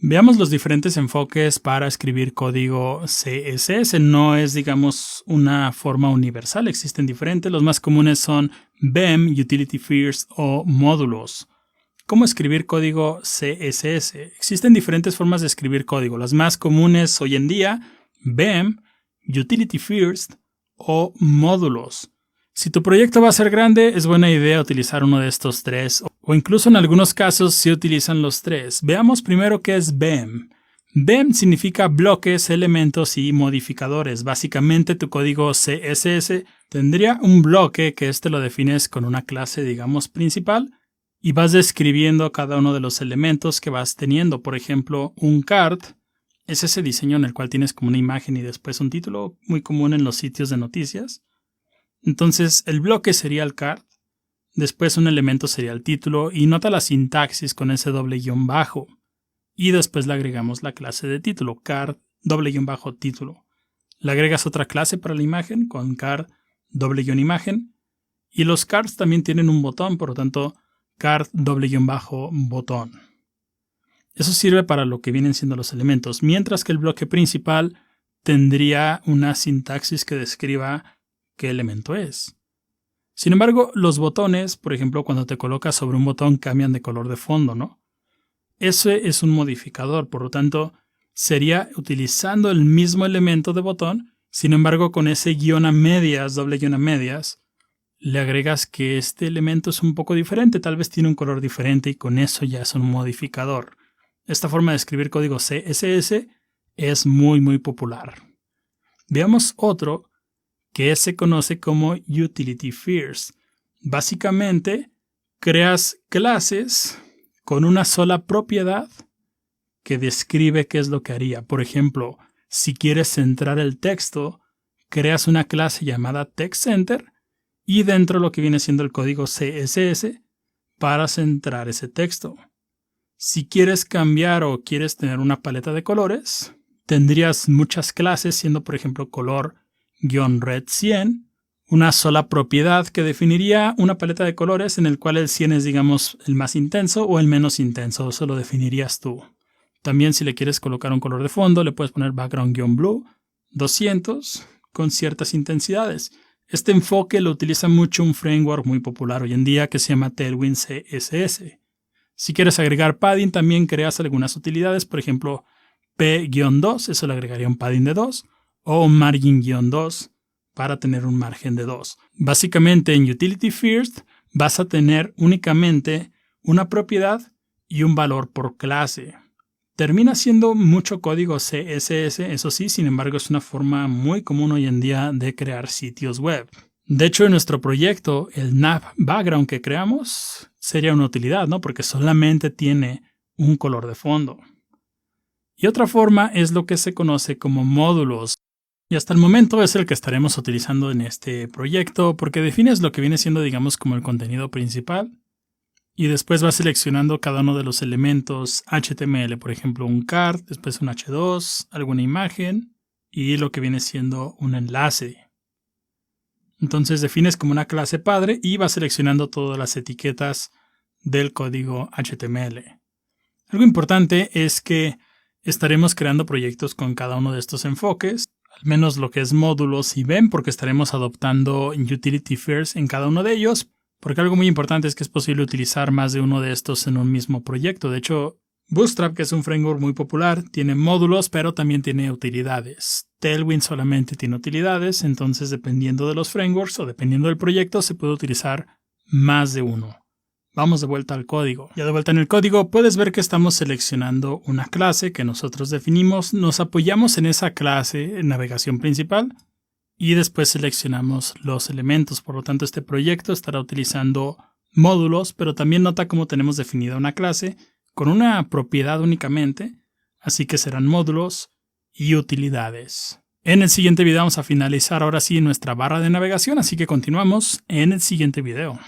Veamos los diferentes enfoques para escribir código CSS. No es, digamos, una forma universal. Existen diferentes. Los más comunes son BEM, Utility First o módulos. ¿Cómo escribir código CSS? Existen diferentes formas de escribir código. Las más comunes hoy en día, BEM, Utility First o módulos. Si tu proyecto va a ser grande, es buena idea utilizar uno de estos tres, o incluso en algunos casos se utilizan los tres. Veamos primero qué es BEM. BEM significa bloques, elementos y modificadores. Básicamente tu código CSS tendría un bloque que lo defines con una clase, digamos, principal, y vas describiendo cada uno de los elementos que vas teniendo. Por ejemplo, un card es ese diseño en el cual tienes como una imagen y después un título, muy común en los sitios de noticias. Entonces, el bloque sería el card, después un elemento sería el título, y nota la sintaxis con ese doble guión bajo. Y después le agregamos la clase de título, card, doble guión bajo, título. Le agregas otra clase para la imagen con card, doble guión imagen. Y los cards también tienen un botón, por lo tanto, card, doble guión bajo, botón. Eso sirve para lo que vienen siendo los elementos, mientras que el bloque principal tendría una sintaxis que describa qué elemento es. Sin embargo, los botones, por ejemplo, cuando te colocas sobre un botón, cambian de color de fondo, ¿no? Ese es un modificador, por lo tanto, sería utilizando el mismo elemento de botón, sin embargo, con ese guión a medias, doble guión a medias, le agregas que este elemento es un poco diferente, tal vez tiene un color diferente y con eso ya es un modificador. Esta forma de escribir código CSS es muy popular. Veamos otro que se conoce como Utility First. Básicamente, creas clases con una sola propiedad que describe qué es lo que haría. Por ejemplo, si quieres centrar el texto, creas una clase llamada TextCenter y dentro lo que viene siendo el código CSS para centrar ese texto. Si quieres cambiar o quieres tener una paleta de colores, tendrías muchas clases, siendo por ejemplo color-red 100, una sola propiedad que definiría una paleta de colores en el cual el 100 es, digamos, el más intenso o el menos intenso. Eso lo definirías tú. También si le quieres colocar un color de fondo, le puedes poner background-blue 200 con ciertas intensidades. Este enfoque lo utiliza mucho un framework muy popular hoy en día que se llama Tailwind CSS. Si quieres agregar padding, también creas algunas utilidades, por ejemplo, P-2, eso le agregaría un padding de 2, o margin-2 para tener un margen de 2. Básicamente en Utility First vas a tener únicamente una propiedad y un valor por clase. Termina siendo mucho código CSS, eso sí, sin embargo es una forma muy común hoy en día de crear sitios web. De hecho, en nuestro proyecto, el nav background que creamos sería una utilidad, ¿no? Porque solamente tiene un color de fondo. Y otra forma es lo que se conoce como módulos. Y hasta el momento es el que estaremos utilizando en este proyecto porque defines lo que viene siendo, digamos, como el contenido principal. Y después vas seleccionando cada uno de los elementos HTML, por ejemplo, un card, después un H2, alguna imagen y lo que viene siendo un enlace. Entonces defines como una clase padre y vas seleccionando todas las etiquetas del código HTML. Algo importante es que estaremos creando proyectos con cada uno de estos enfoques, al menos lo que es módulos y BEM, porque estaremos adoptando Utility First en cada uno de ellos, porque algo muy importante es que es posible utilizar más de uno de estos en un mismo proyecto. De hecho, Bootstrap, que es un framework muy popular, tiene módulos, pero también tiene utilidades. Tailwind solamente tiene utilidades, entonces dependiendo de los frameworks o dependiendo del proyecto se puede utilizar más de uno. Vamos de vuelta al código. Ya de vuelta en el código puedes ver que estamos seleccionando una clase que nosotros definimos, nos apoyamos en esa clase en navegación principal y después seleccionamos los elementos. Por lo tanto, este proyecto estará utilizando módulos, pero también nota cómo tenemos definida una clase con una propiedad únicamente, así que serán módulos y utilidades. En el siguiente video vamos a finalizar ahora sí nuestra barra de navegación, así que continuamos en el siguiente video.